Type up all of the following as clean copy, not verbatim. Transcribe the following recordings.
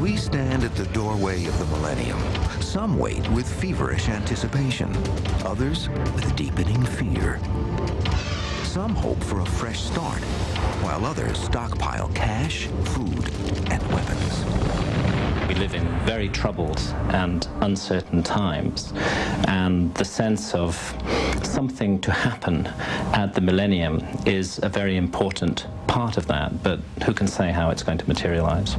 we stand at the doorway of the millennium, some wait with feverish anticipation, others with deepening fear. Some hope for a fresh start, while others stockpile cash, food, and weapons. We live in very troubled and uncertain times, and the sense of something to happen at the millennium is a very important part of that, but who can say how it's going to materialize?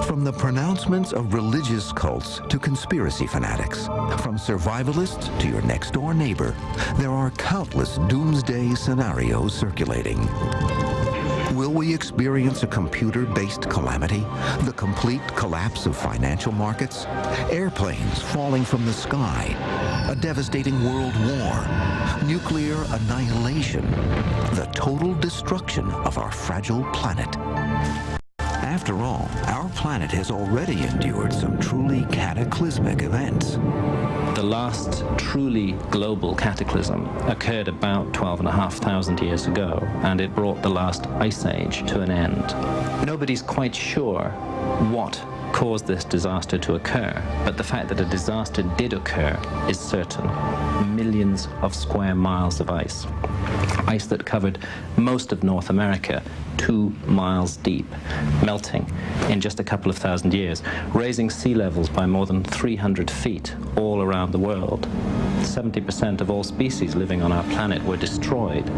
From the pronouncements of religious cults to conspiracy fanatics, from survivalists to your next-door neighbor, there are countless doomsday scenarios circulating. Will we experience a computer-based calamity? The complete collapse of financial markets? Airplanes falling from the sky? A devastating world war? Nuclear annihilation? The total destruction of our fragile planet? After all, our planet has already endured some truly cataclysmic events. The last truly global cataclysm occurred about 12,500 years ago, and it brought the last ice age to an end. Nobody's quite sure what caused this disaster to occur, but the fact that a disaster did occur is certain. Millions of square miles of ice. Ice that covered most of North America, 2 miles deep, melting in just a couple of thousand years, raising sea levels by more than 300 feet all around the world. 70% of all species living on our planet were destroyed.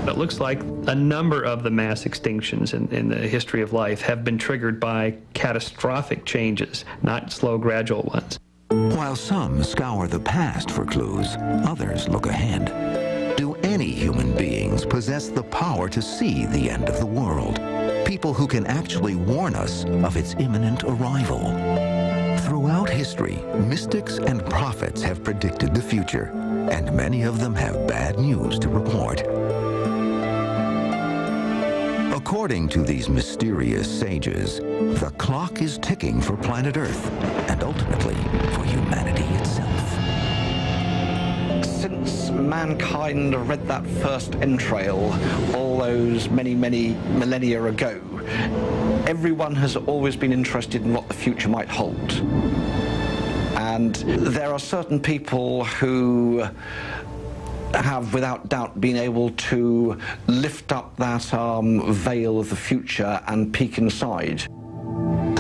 It looks like a number of the mass extinctions in the history of life have been triggered by catastrophic changes, not slow, gradual ones. While some scour the past for clues, others look ahead. Do any human beings possess the power to see the end of the world? People who can actually warn us of its imminent arrival. Throughout history, mystics and prophets have predicted the future, and many of them have bad news to report. According to these mysterious sages, the clock is ticking for planet Earth, and ultimately for humanity itself. Since mankind read that first entrail all those many millennia ago, everyone has always been interested in what the future might hold. And there are certain people who have without doubt been able to lift up that veil of the future and peek inside.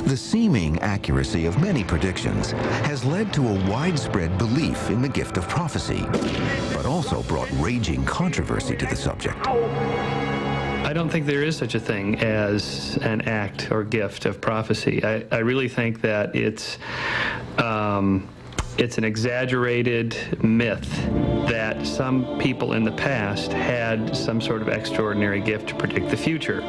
The seeming accuracy of many predictions has led to a widespread belief in the gift of prophecy, but also brought raging controversy to the subject. I don't think there is such a thing as an act or gift of prophecy. I really think that it's an exaggerated myth that some people in the past had some sort of extraordinary gift to predict the future.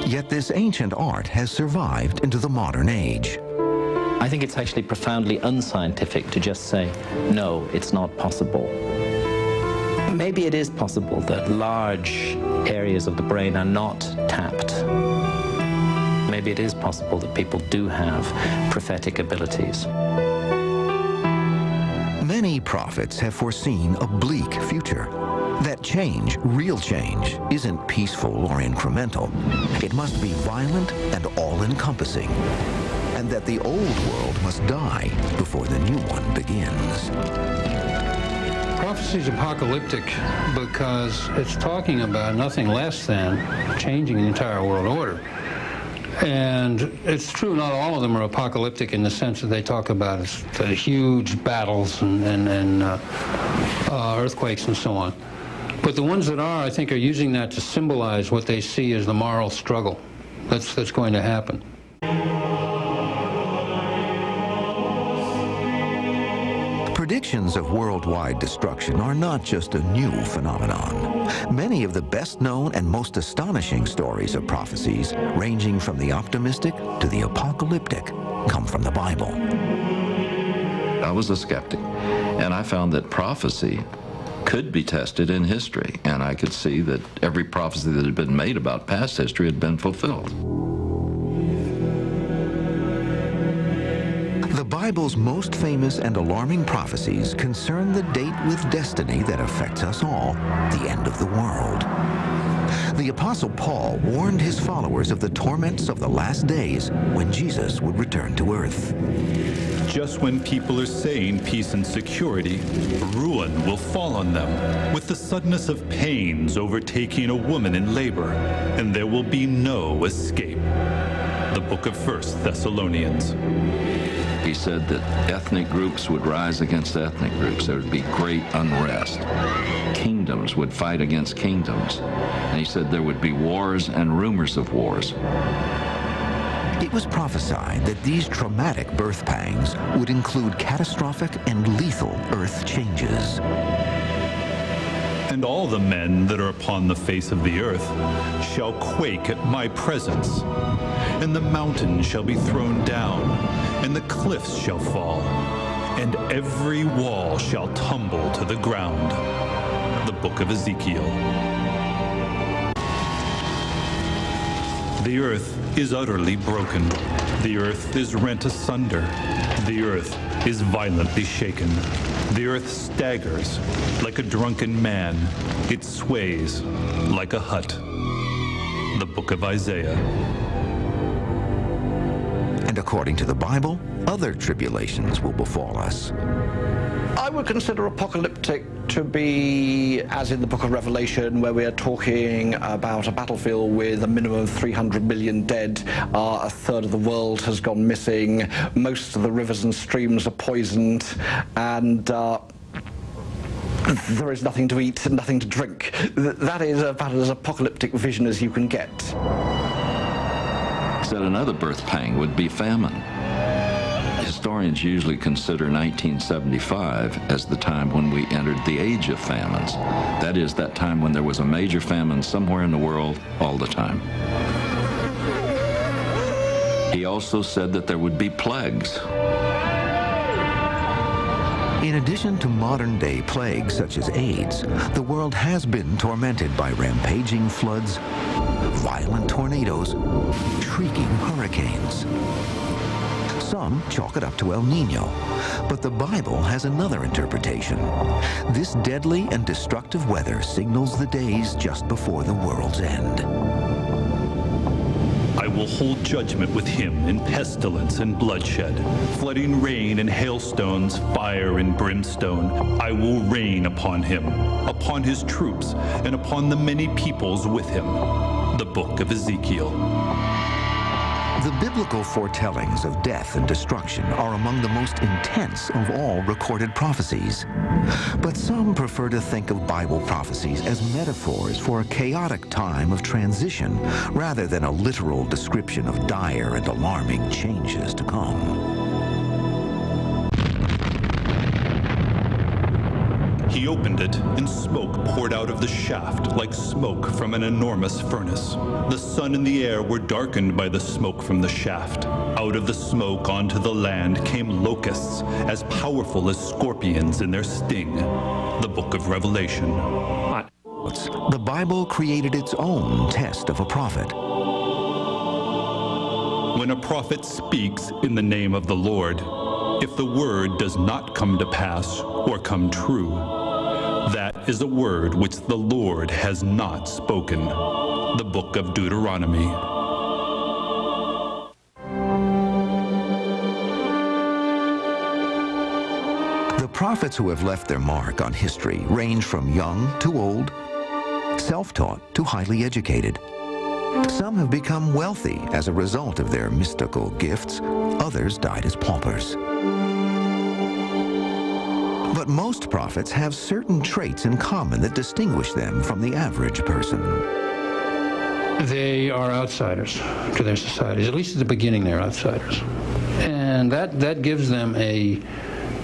Yet this ancient art has survived into the modern age. I think it's actually profoundly unscientific to just say, no, it's not possible. Maybe it is possible that large areas of the brain are not tapped. Maybe it is possible that people do have prophetic abilities. Many prophets have foreseen a bleak future. That change, real change, isn't peaceful or incremental. It must be violent and all-encompassing. And that the old world must die before the new one begins. Prophecy is apocalyptic because it's talking about nothing less than changing the entire world order. And it's true, not all of them are apocalyptic in the sense that they talk about the huge battles and earthquakes and so on. But the ones that are, I think, are using that to symbolize what they see as the moral struggle that's going to happen. Predictions of worldwide destruction are not just a new phenomenon. Many of the best-known and most astonishing stories of prophecies, ranging from the optimistic to the apocalyptic, come from the Bible. I was a skeptic, and I found that prophecy could be tested in history, and I could see that every prophecy that had been made about past history had been fulfilled. The Bible's most famous and alarming prophecies concern the date with destiny that affects us all, the end of the world. The Apostle Paul warned his followers of the torments of the last days when Jesus would return to earth. Just when people are saying peace and security, ruin will fall on them, with the suddenness of pains overtaking a woman in labor, and there will be no escape. The book of 1 Thessalonians. He said that ethnic groups would rise against ethnic groups. There would be great unrest. Kingdoms would fight against kingdoms. And he said there would be wars and rumors of wars. It was prophesied that these traumatic birth pangs would include catastrophic and lethal earth changes. And all the men that are upon the face of the earth shall quake at my presence. And the mountains shall be thrown down, and the cliffs shall fall, and every wall shall tumble to the ground. The book of Ezekiel. The earth is utterly broken. The earth is rent asunder. The earth is violently shaken. The earth staggers like a drunken man. It sways like a hut. The book of Isaiah. And according to the Bible, other tribulations will befall us. I would consider apocalyptic to be, as in the book of Revelation, where we are talking about a battlefield with a minimum of 300 million dead. A third of the world has gone missing. Most of the rivers and streams are poisoned. And there is nothing to eat and nothing to drink. That is about as apocalyptic vision as you can get. He said another birth pang would be famine. Historians usually consider 1975 as the time when we entered the age of famines. That is, that time when there was a major famine somewhere in the world all the time. He also said that there would be plagues. In addition to modern-day plagues such as AIDS, the world has been tormented by rampaging floods, violent tornadoes, shrieking hurricanes. Some chalk it up to El Nino, but the Bible has another interpretation. This deadly and destructive weather signals the days just before the world's end. I will hold judgment with him in pestilence and bloodshed, flooding rain and hailstones, fire and brimstone. I will rain upon him, upon his troops, and upon the many peoples with him. The book of Ezekiel. The biblical foretellings of death and destruction are among the most intense of all recorded prophecies. But some prefer to think of Bible prophecies as metaphors for a chaotic time of transition, rather than a literal description of dire and alarming changes to come. He opened it, and smoke poured out of the shaft like smoke from an enormous furnace. The sun and the air were darkened by the smoke from the shaft. Out of the smoke onto the land came locusts, as powerful as scorpions in their sting. The book of Revelation. The Bible created its own test of a prophet. When a prophet speaks in the name of the Lord, if the word does not come to pass or come true, that is a word which the Lord has not spoken. The book of Deuteronomy. The prophets who have left their mark on history range from young to old, self-taught to highly educated. Some have become wealthy as a result of their mystical gifts. Others died as paupers. But most prophets have certain traits in common that distinguish them from the average person. They are outsiders to their societies. At least at the beginning, they're outsiders. And that gives them a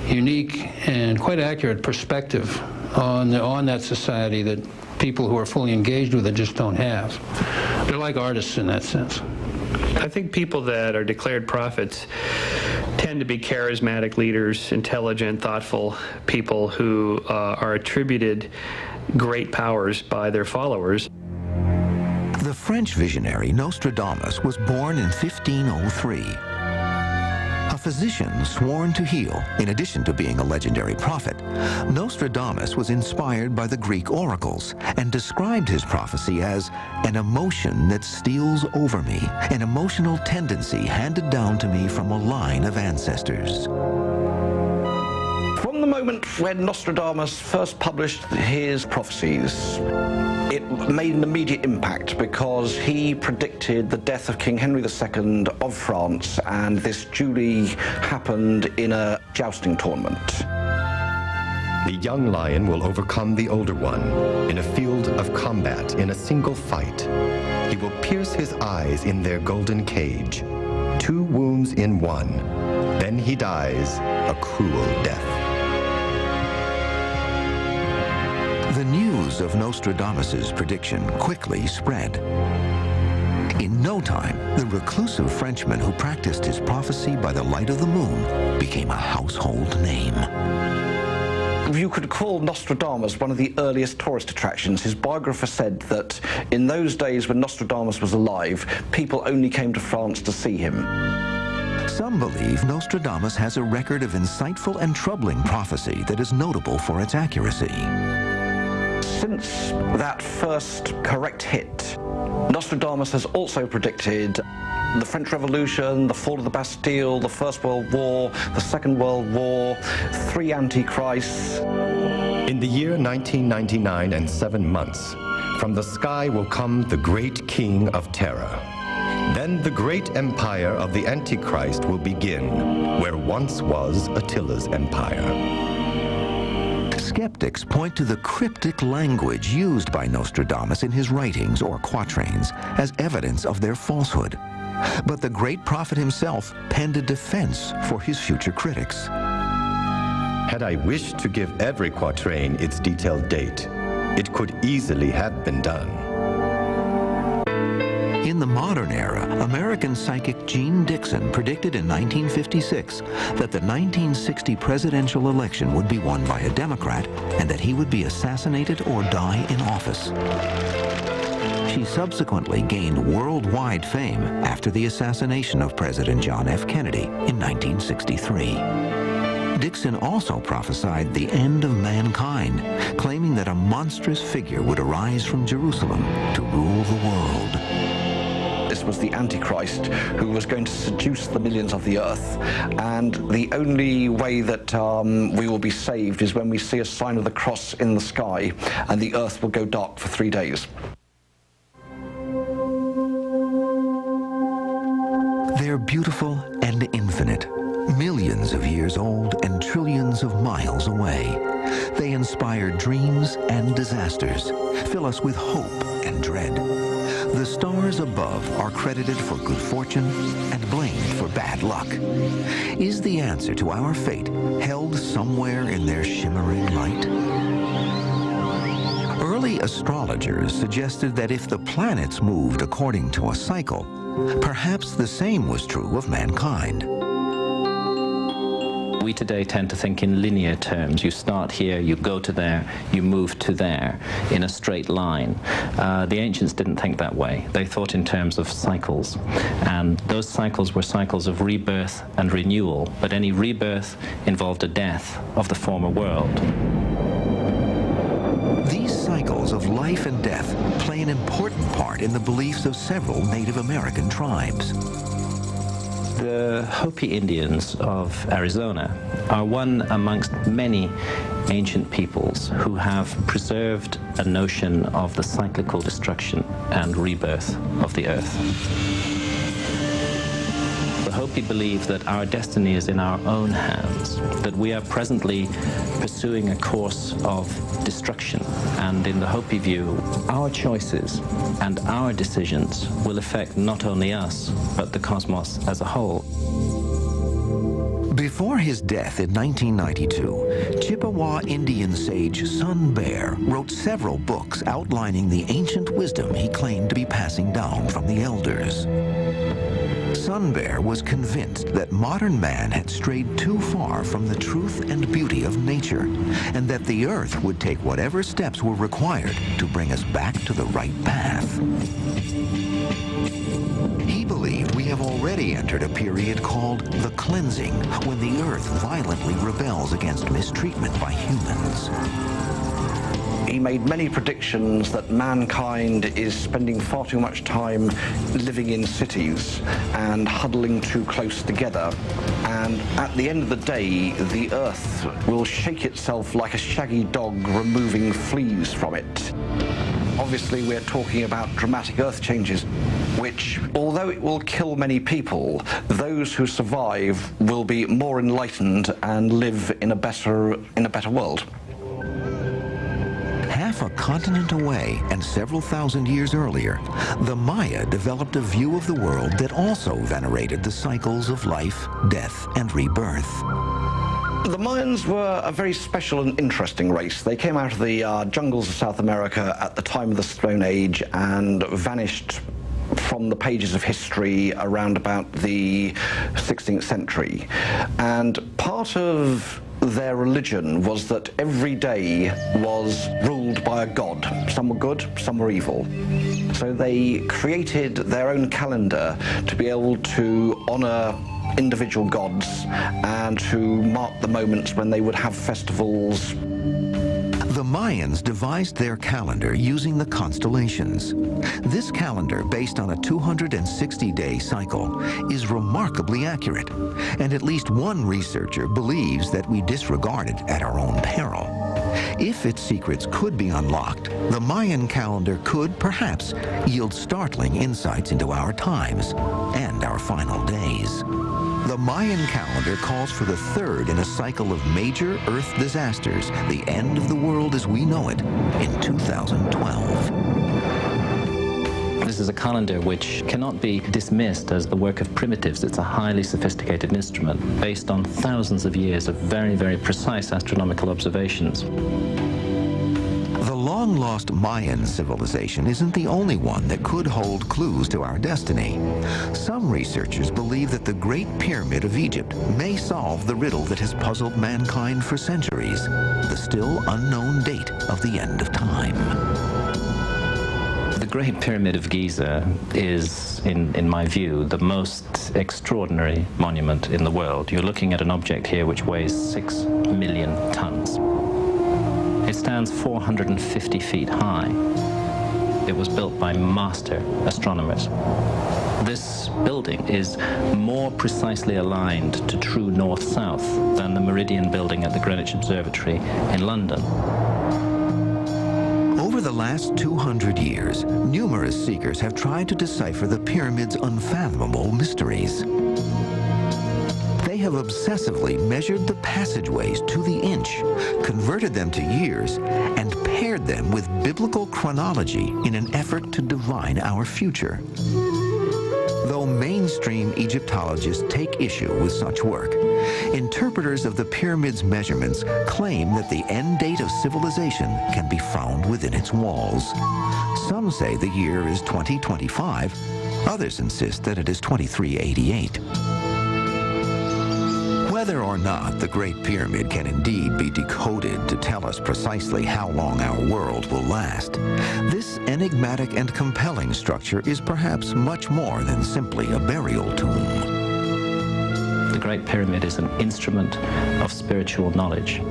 unique and quite accurate perspective on that society that people who are fully engaged with it just don't have. They're like artists in that sense. I think people that are declared prophets tend to be charismatic leaders, intelligent, thoughtful people who are attributed great powers by their followers. The French visionary Nostradamus was born in 1503. A physician sworn to heal, in addition to being a legendary prophet, Nostradamus was inspired by the Greek oracles and described his prophecy as an emotion that steals over me, an emotional tendency handed down to me from a line of ancestors. From the moment when Nostradamus first published his prophecies, it made an immediate impact because he predicted the death of King Henry II of France, and this duly happened in a jousting tournament. The young lion will overcome the older one in a field of combat in a single fight. He will pierce his eyes in their golden cage, 2 wounds in one. Then he dies a cruel death. The news of Nostradamus's prediction quickly spread. In no time, the reclusive Frenchman who practiced his prophecy by the light of the moon became a household name. You could call Nostradamus one of the earliest tourist attractions. His biographer said that in those days when Nostradamus was alive, people only came to France to see him. Some believe Nostradamus has a record of insightful and troubling prophecy that is notable for its accuracy. Since that first correct hit, Nostradamus has also predicted the French Revolution, the fall of the Bastille, the First World War, the Second World War, 3 antichrists. In the year 1999 and 7 months, from the sky will come the great king of terror. Then the great empire of the Antichrist will begin, where once was Attila's empire. Skeptics point to the cryptic language used by Nostradamus in his writings or quatrains as evidence of their falsehood. But the great prophet himself penned a defense for his future critics. Had I wished to give every quatrain its detailed date, it could easily have been done. In the modern era, American psychic Jeane Dixon predicted in 1956 that the 1960 presidential election would be won by a Democrat and that he would be assassinated or die in office. She subsequently gained worldwide fame after the assassination of President John F. Kennedy in 1963. Dixon also prophesied the end of mankind, claiming that a monstrous figure would arise from Jerusalem to rule the world. This was the Antichrist who was going to seduce the millions of the earth, and the only way that we will be saved is when we see a sign of the cross in the sky, and the earth will go dark for 3 days. They're beautiful and infinite, millions of years old and trillions of miles away. They inspire dreams and disasters, fill us with hope and dread. The stars above are credited for good fortune and blamed for bad luck. Is the answer to our fate held somewhere in their shimmering light? Early astrologers suggested that if the planets moved according to a cycle, perhaps the same was true of mankind. We today tend to think in linear terms. You start here, you go to there, you move to there in a straight line. The ancients didn't think that way. They thought in terms of cycles. And those cycles were cycles of rebirth and renewal. But any rebirth involved a death of the former world. These cycles of life and death play an important part in the beliefs of several Native American tribes. The Hopi Indians of Arizona are one amongst many ancient peoples who have preserved a notion of the cyclical destruction and rebirth of the earth. The Hopi believe that our destiny is in our own hands, that we are presently pursuing a course of destruction, and in the Hopi view, our choices and our decisions will affect not only us, but the cosmos as a whole. Before his death in 1992, Chippewa Indian sage Sun Bear wrote several books outlining the ancient wisdom he claimed to be passing down from the elders. Sun Bear was convinced that modern man had strayed too far from the truth and beauty of nature, and that the Earth would take whatever steps were required to bring us back to the right path. He believed we have already entered a period called the cleansing, when the Earth violently rebels against mistreatment by humans. He made many predictions that mankind is spending far too much time living in cities and huddling too close together. And at the end of the day, the Earth will shake itself like a shaggy dog removing fleas from it. Obviously, we're talking about dramatic Earth changes, which, although it will kill many people, those who survive will be more enlightened and live in a better world. Half a continent away and several thousand years earlier, the Maya developed a view of the world that also venerated the cycles of life, death, and rebirth. The Mayans were a very special and interesting race. They came out of the jungles of South America at the time of the Stone Age and vanished from the pages of history around about the 16th century. And part of their religion was that every day was ruled by a god. Some were good, some were evil. So they created their own calendar to be able to honor individual gods and to mark the moments when they would have festivals. The Mayans devised their calendar using the constellations. This calendar, based on a 260-day cycle, is remarkably accurate, and at least one researcher believes that we disregard it at our own peril. If its secrets could be unlocked, the Mayan calendar could, perhaps, yield startling insights into our times and our final days. The Mayan calendar calls for the third in a cycle of major Earth disasters, the end of the world as we know it, in 2012. This is a calendar which cannot be dismissed as the work of primitives. It's a highly sophisticated instrument based on thousands of years of very, very precise astronomical observations. The long-lost Mayan civilization isn't the only one that could hold clues to our destiny. Some researchers believe that the Great Pyramid of Egypt may solve the riddle that has puzzled mankind for centuries, the still unknown date of the end of time. The Great Pyramid of Giza is, in my view, the most extraordinary monument in the world. You're looking at an object here which weighs 6 million tons. It stands 450 feet high. It was built by master astronomers. This building is more precisely aligned to true north-south than the Meridian building at the Greenwich Observatory in London. Over the last 200 years, numerous seekers have tried to decipher the pyramid's unfathomable mysteries. They have obsessively measured the passageways to the inch, converted them to years, and paired them with biblical chronology in an effort to divine our future. Though mainstream Egyptologists take issue with such work, interpreters of the pyramid's measurements claim that the end date of civilization can be found within its walls. Some say the year is 2025, others insist that it is 2388. Whether or not the Great Pyramid can indeed be decoded to tell us precisely how long our world will last, this enigmatic and compelling structure is perhaps much more than simply a burial tomb. The Great Pyramid is an instrument of spiritual knowledge.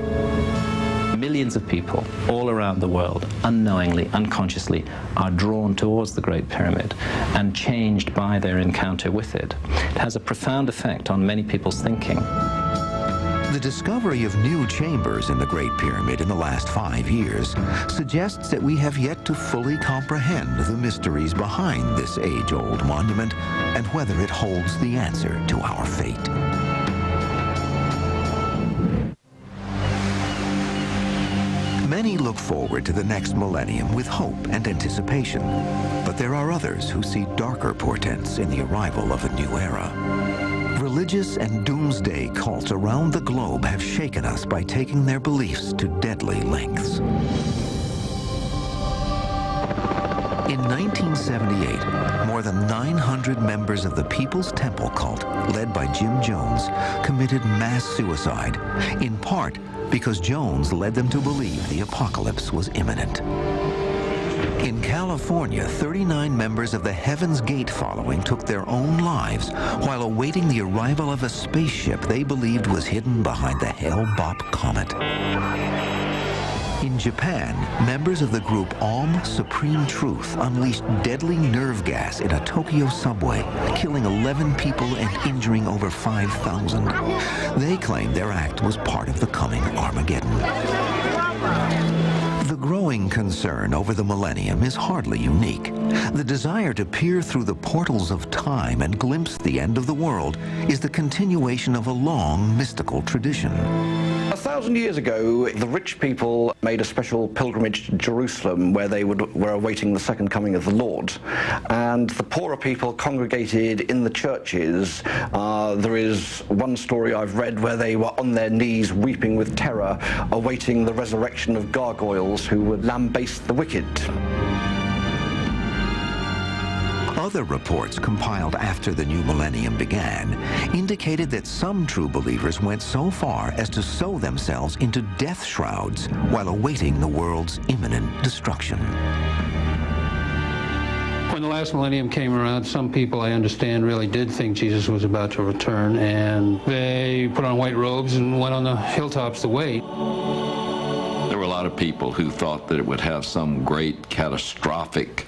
Millions of people all around the world, unknowingly, unconsciously, are drawn towards the Great Pyramid and changed by their encounter with it. It has a profound effect on many people's thinking. The discovery of new chambers in the Great Pyramid in the last 5 years suggests that we have yet to fully comprehend the mysteries behind this age-old monument and whether it holds the answer to our fate. Many look forward to the next millennium with hope and anticipation, but there are others who see darker portents in the arrival of a new era. Religious and doomsday cults around the globe have shaken us by taking their beliefs to deadly lengths. In 1978, more than 900 members of the People's Temple cult, led by Jim Jones, committed mass suicide, in part because Jones led them to believe the apocalypse was imminent. In California, 39 members of the Heaven's Gate following took their own lives while awaiting the arrival of a spaceship they believed was hidden behind the Hale-Bopp comet. In Japan, members of the group Aum Supreme Truth unleashed deadly nerve gas in a Tokyo subway, killing 11 people and injuring over 5,000. They claimed their act was part of the coming Armageddon. The growing concern over the millennium is hardly unique. The desire to peer through the portals of time and glimpse the end of the world is the continuation of a long mystical tradition. 1,000 years ago, the rich people made a special pilgrimage to Jerusalem where they were awaiting the second coming of the Lord. And the poorer people congregated in the churches. There is one story I've read where they were on their knees weeping with terror, awaiting the resurrection of gargoyles who would lambaste the wicked. Other reports compiled after the new millennium began indicated that some true believers went so far as to sew themselves into death shrouds while awaiting the world's imminent destruction. When the last millennium came around, some people, I understand, really did think Jesus was about to return, and they put on white robes and went on the hilltops to wait. There were a lot of people who thought that it would have some great catastrophic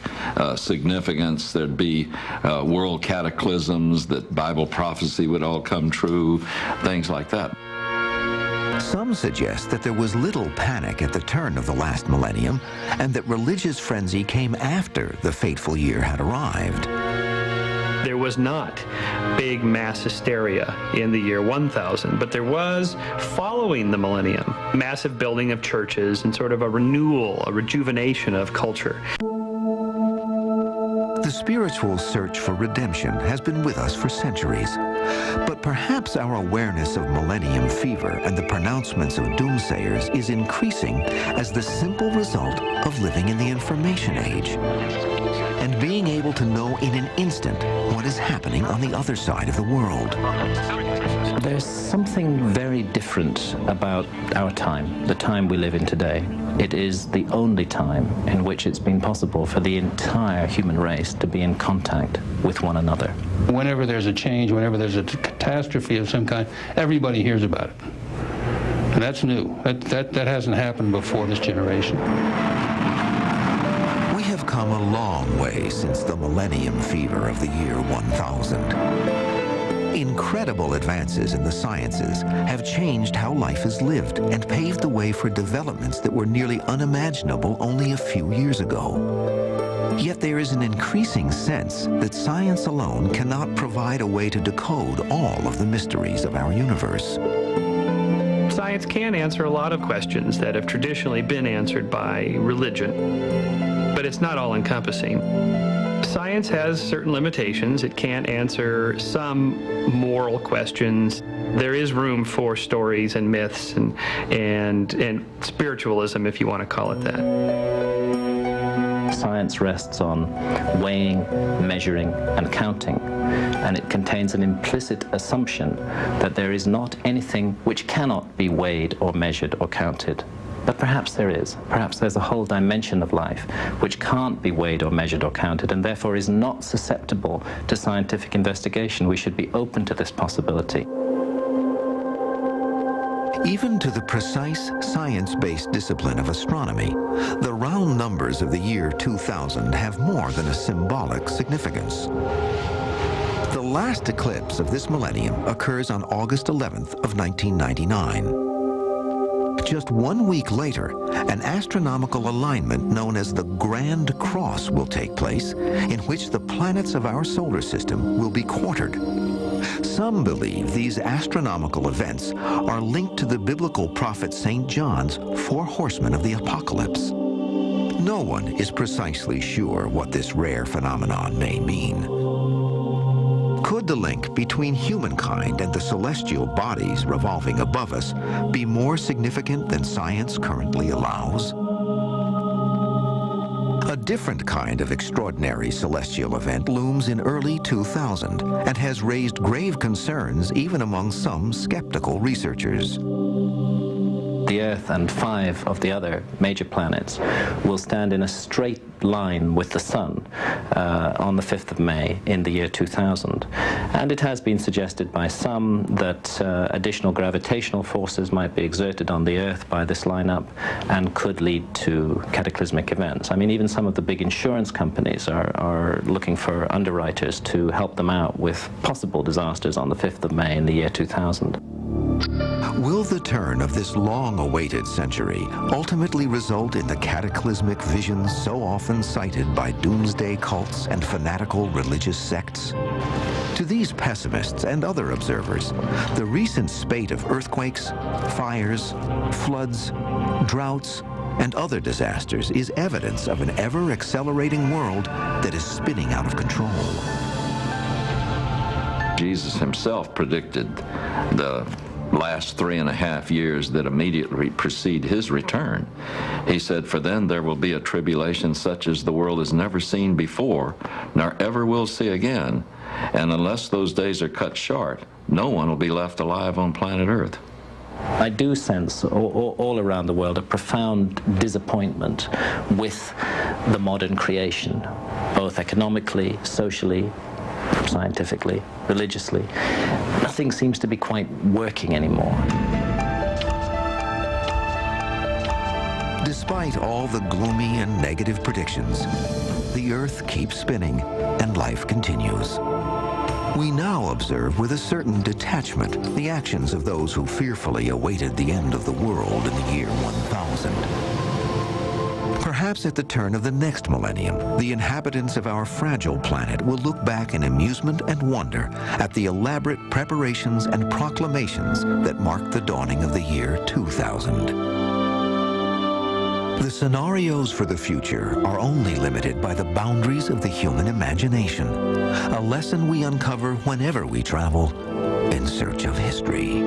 significance. There'd be world cataclysms, that Bible prophecy would all come true, things like that. Some suggest that there was little panic at the turn of the last millennium and that religious frenzy came after the fateful year had arrived. There was not big mass hysteria in the year 1000, but there was, following the millennium, massive building of churches and sort of a renewal, a rejuvenation of culture. The spiritual search for redemption has been with us for centuries. But perhaps our awareness of millennium fever and the pronouncements of doomsayers is increasing as the simple result of living in the information age and being able to know in an instant what is happening on the other side of the world. There's something very different about our time, the time we live in today. It is the only time in which it's been possible for the entire human race to be in contact with one another. Whenever there's a change, whenever there's a catastrophe of some kind, everybody hears about it. And that's new. That hasn't happened before this generation. We have come a long way since the millennium fever of the year 1000. Incredible advances in the sciences have changed how life is lived and paved the way for developments that were nearly unimaginable only a few years ago. Yet there is an increasing sense that science alone cannot provide a way to decode all of the mysteries of our universe. Science can answer a lot of questions that have traditionally been answered by religion, but it's not all-encompassing. Science has certain limitations. It can't answer some moral questions. There is room for stories and myths and spiritualism, if you want to call it that. Science rests on weighing, measuring, and counting, and it contains an implicit assumption that there is not anything which cannot be weighed or measured or counted. But perhaps there is. Perhaps there's a whole dimension of life which can't be weighed or measured or counted and therefore is not susceptible to scientific investigation. We should be open to this possibility. Even to the precise science-based discipline of astronomy, the round numbers of the year 2000 have more than a symbolic significance. The last eclipse of this millennium occurs on August 11th of 1999. Just 1 week later, an astronomical alignment known as the Grand Cross will take place, in which the planets of our solar system will be quartered. Some believe these astronomical events are linked to the biblical prophet St. John's 4 horsemen of the apocalypse. No one is precisely sure what this rare phenomenon may mean. Could the link between humankind and the celestial bodies revolving above us be more significant than science currently allows? A different kind of extraordinary celestial event looms in early 2000 and has raised grave concerns even among some skeptical researchers. The Earth and 5 of the other major planets will stand in a straight line with the Sun on the 5th of May in the year 2000. And it has been suggested by some that additional gravitational forces might be exerted on the Earth by this lineup and could lead to cataclysmic events. I mean, even some of the big insurance companies are looking for underwriters to help them out with possible disasters on the 5th of May in the year 2000. Will the turn of this long-awaited century ultimately result in the cataclysmic visions so often cited by doomsday cults and fanatical religious sects? To these pessimists and other observers, the recent spate of earthquakes, fires, floods, droughts, and other disasters is evidence of an ever-accelerating world that is spinning out of control. Jesus himself predicted the last 3.5 years that immediately precede his return. He said, "For then there will be a tribulation such as the world has never seen before, nor ever will see again. And unless those days are cut short, no one will be left alive on planet Earth." I do sense all around the world a profound disappointment with the modern creation, both economically, socially, scientifically, religiously. Nothing seems to be quite working anymore. Despite all the gloomy and negative predictions, the Earth keeps spinning and life continues. We now observe with a certain detachment the actions of those who fearfully awaited the end of the world in the year 1000. Perhaps at the turn of the next millennium, the inhabitants of our fragile planet will look back in amusement and wonder at the elaborate preparations and proclamations that marked the dawning of the year 2000. The scenarios for the future are only limited by the boundaries of the human imagination, a lesson we uncover whenever we travel in search of history.